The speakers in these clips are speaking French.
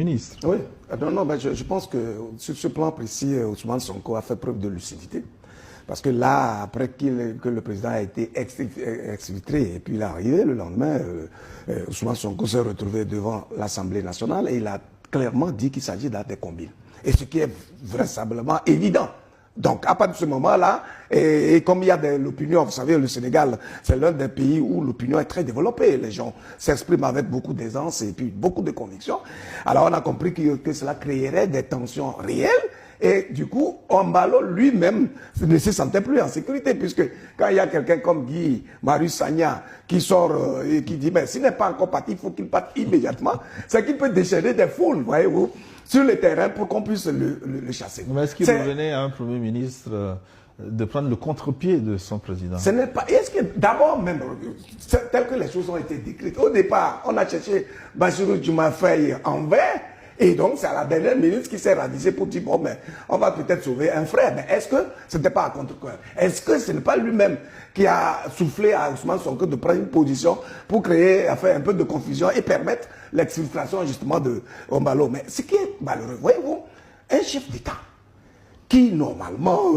Ministre. Oui, non, mais je pense que sur ce plan précis, Ousmane Sonko a fait preuve de lucidité. Parce que là, après que le président a été exfiltré, et puis il est arrivé le lendemain, Ousmane Sonko s'est retrouvé devant l'Assemblée nationale et il a clairement dit qu'il s'agit d'actes des combines. Et ce qui est vraisemblablement évident. Donc, à partir de ce moment-là, et comme il y a de l'opinion, vous savez, le Sénégal, c'est l'un des pays où l'opinion est très développée. Les gens s'expriment avec beaucoup d'aisance et puis beaucoup de conviction. Alors, on a compris que cela créerait des tensions réelles. Et du coup, Ombalo lui-même ne se sentait plus en sécurité, puisque quand il y a quelqu'un comme Guy Marius Sagna qui sort et qui dit, mais s'il n'est pas encore parti, il faut qu'il parte immédiatement, c'est qu'il peut déchaîner des foules, voyez-vous, sur le terrain pour qu'on puisse le chasser. Mais est-ce qu'il revenait à un Premier ministre de prendre le contre-pied de son président? Ce n'est pas. Est-ce que d'abord même, tel que les choses ont été décrites, au départ, on a cherché Bassirou Diomaye Faye en vert. Et donc, c'est à la dernière minute qu'il s'est ravisé pour dire, bon, mais on va peut-être sauver un frère. Mais est-ce que ce n'était pas à contre-cœur? Est-ce que ce n'est pas lui-même qui a soufflé à Ousmane Sonko de prendre une position pour créer, faire un peu de confusion et permettre l'exfiltration justement de Ombalo? Mais ce qui est malheureux, voyez-vous, un chef d'État qui normalement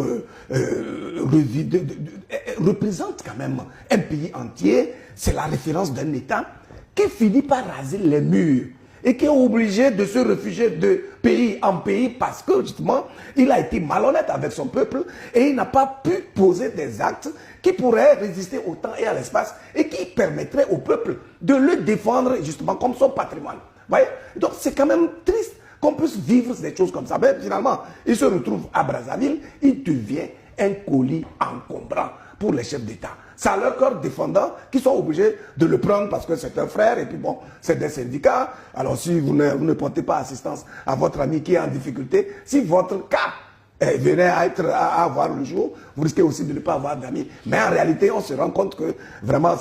représente quand même un pays entier, c'est la référence d'un État qui finit par raser les murs et qui est obligé de se réfugier de pays en pays parce que justement, il a été malhonnête avec son peuple et il n'a pas pu poser des actes qui pourraient résister au temps et à l'espace et qui permettraient au peuple de le défendre justement comme son patrimoine. Voyez? Donc c'est quand même triste qu'on puisse vivre des choses comme ça. Mais finalement, il se retrouve à Brazzaville, il devient un colis encombrant pour les chefs d'État. C'est à leur corps défendant qui sont obligés de le prendre parce que c'est un frère et puis bon, c'est des syndicats. Alors si vous ne portez pas assistance à votre ami qui est en difficulté, si votre cas venait à avoir le jour, vous risquez aussi de ne pas avoir d'amis. Mais en réalité, on se rend compte que vraiment,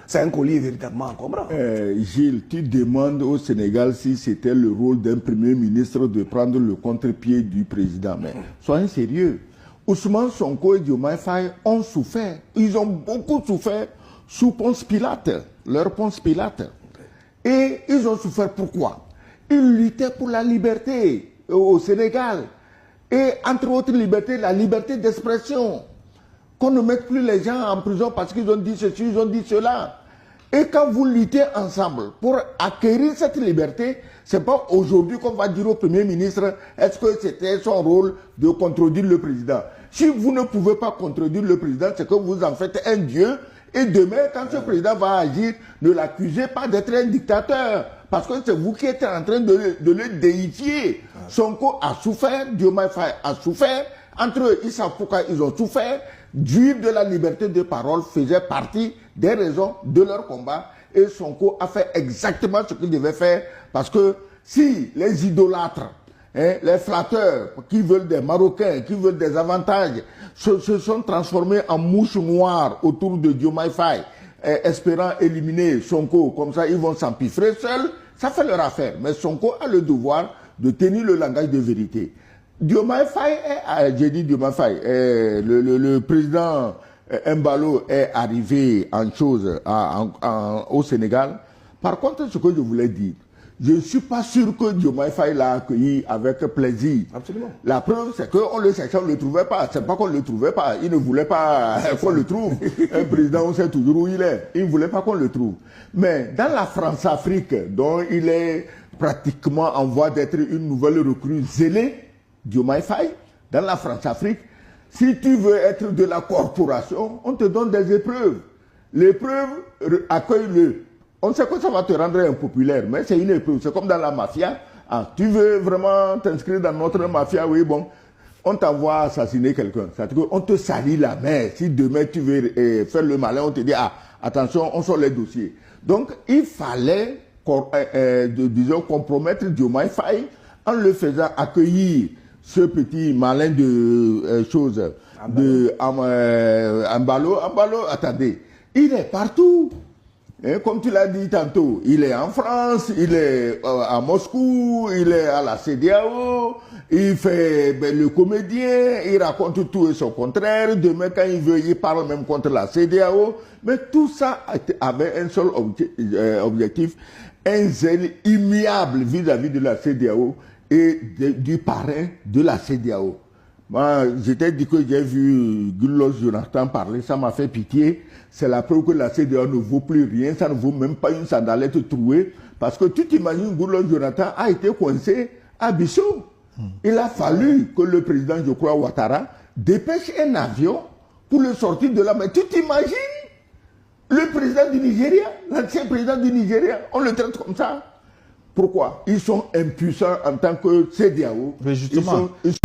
c'est un colis véritablement encombrant. Gilles, tu demandes au Sénégal si c'était le rôle d'un Premier ministre de prendre le contre-pied du président. Mais soyez sérieux. Ousmane Sonko et Diomaye Faye ont souffert. Ils ont beaucoup souffert sous Ponce Pilate, leur Ponce Pilate. Et ils ont souffert pourquoi? Ils luttaient pour la liberté au Sénégal. Et entre autres libertés, la liberté d'expression. Qu'on ne mette plus les gens en prison parce qu'ils ont dit ceci, ils ont dit cela. Et quand vous luttez ensemble pour acquérir cette liberté, c'est pas aujourd'hui qu'on va dire au Premier ministre est-ce que c'était son rôle de contredire le président. Si vous ne pouvez pas contredire le président, c'est que vous en faites un dieu. Et demain, quand ce président va agir, ne l'accusez pas d'être un dictateur. Parce que c'est vous qui êtes en train de le déifier. Sonko a souffert, Diomaye Faye a souffert. Entre eux, Issa Fouka, ils ont souffert. Jouir de la liberté de parole faisait partie des raisons de leur combat. Et Sonko a fait exactement ce qu'il devait faire. Parce que si les idolâtres, les flatteurs qui veulent des Marocains, qui veulent des avantages, se sont transformés en mouches noires autour de Diomaye Faye, espérant éliminer Sonko, comme ça ils vont s'empiffrer seuls, ça fait leur affaire. Mais Sonko a le devoir de tenir le langage de vérité. Diomaye Faye, j'ai dit Diomaye Faye, le président Mbalo est arrivé en chose au Sénégal. Par contre, ce que je voulais dire, je ne suis pas sûr que Diomaye Faye l'a accueilli avec plaisir. Absolument. La preuve, c'est qu'on le cherchait, on ne le trouvait pas. C'est pas qu'on ne le trouvait pas. Il ne voulait pas qu'on le trouve. Un président, on sait toujours où il est. Il ne voulait pas qu'on le trouve. Mais dans la France-Afrique, dont il est pratiquement en voie d'être une nouvelle recrue zélée, Diomaye Faye, dans la France-Afrique, si tu veux être de la corporation, on te donne des épreuves. L'épreuve, accueille-le. On sait que ça va te rendre impopulaire, mais c'est une épreuve. C'est comme dans la mafia. Ah, tu veux vraiment t'inscrire dans notre mafia, oui, bon, on t'envoie assassiner quelqu'un. On te salit la main. Si demain tu veux faire le malin, on te dit, ah, attention, on sort les dossiers. Donc, il fallait, disons, compromettre Diomaye Faye en le faisant accueillir ce petit malin de choses, de Mbalo. Mbalo, attendez, il est partout. Et comme tu l'as dit tantôt, il est en France, il est à Moscou, il est à la CEDEAO, il fait le comédien, il raconte tout et son contraire. Demain, quand il veut, il parle même contre la CEDEAO. Mais tout ça avait un seul objectif, un zèle immuable vis-à-vis de la CEDEAO et du parrain de la CEDEAO. Moi, j'étais dit que j'ai vu Goodluck Jonathan parler, ça m'a fait pitié. C'est la preuve que la CEDEAO ne vaut plus rien, ça ne vaut même pas une sandalette trouée. Parce que tu t'imagines, Goodluck Jonathan a été coincé à Bissau. Il a fallu que le président, je crois, Ouattara, dépêche un avion pour le sortir de là. Mais tu t'imagines le président du Nigeria, l'ancien président du Nigeria, on le traite comme ça. Pourquoi? Ils sont impuissants en tant que CEDEAO. Mais justement, Ils sont